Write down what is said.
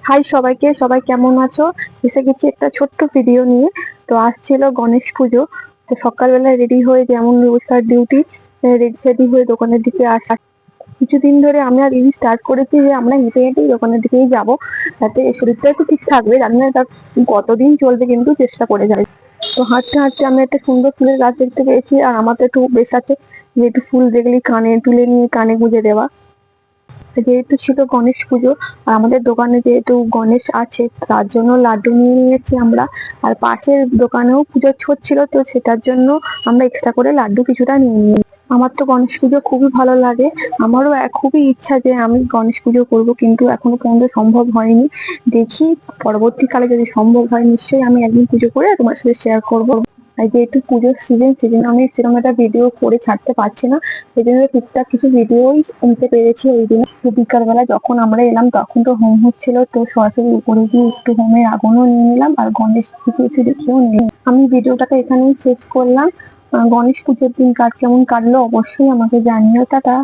High সবাইকে, সবাই কেমন আছো? এসে গেছি একটা ছোট্ট ভিডিও নিয়ে। তো আসছিল গণেশ পুজো। তো সকালবেলা রেডি হয়ে যেমন রোজকার ডিউটি, রেডি সেডি হয়ে দোকানের দিকে আসা। কিছুদিন ধরে আমি আর দিদি স্টার্ট করেছি যে আমরা হেঁটে হেঁটেই দোকানের দিকেই যাব, যাতে শরীরটা একটু ঠিক থাকবে। জানি না এটা কতদিন চলবে, কিন্তু চেষ্টা করে যাই। তো হাঁটতে হাঁটতে আমি একটা সুন্দর ফুলের গাছ দেখতে পেয়েছি, আর আমার তো একটু বেশ আছে যে একটু ফুল দেখলেই কানে তুলে নিয়ে কানে গুঁজে দেওয়া। যেহেতু ছিল গণেশ পুজো, আর আমাদের দোকানে যেহেতু গণেশ আছে, তার জন্য লাড্ডু নিয়ে নিয়েছি আমরা। আর পাশের দোকানেও পুজো হচ্ছিল, তো সেটার জন্য আমরা এক্সট্রা করে লাড্ডু কিছুটা নিয়ে নিই। আমার তো গণেশ পুজো খুবই ভালো লাগে। আমারও খুবই ইচ্ছা যে আমি গণেশ পুজো করব, কিন্তু এখনো পর্যন্ত সম্ভব হয়নি। দেখি পরবর্তীকালে যদি সম্ভব হয়, নিশ্চয়ই আমি একদিন পুজো করে তোমার সাথে শেয়ার করব। আর যেহেতু পুজোর সিজন আমি সেরকম একটা ভিডিও করে ছাড়তে পারছি না, সেই জন্য টুকটাক কিছু ভিডিওই নিতে পেরেছি ওই দিনে। তো বিকালবেলা যখন আমরা এলাম তখন তো হোম হচ্ছিল, তো সরাসরি উপরে গিয়ে একটু হোমের আগুনও নিয়ে নিলাম, আর গণেশ থেকে একটু দেখেও নিলাম। আমি ভিডিওটাকে এখানেই শেষ করলাম। গণেশ পুজোর দিন কার কেমন কাটলো অবশ্যই আমাকে জানিও। টাটা।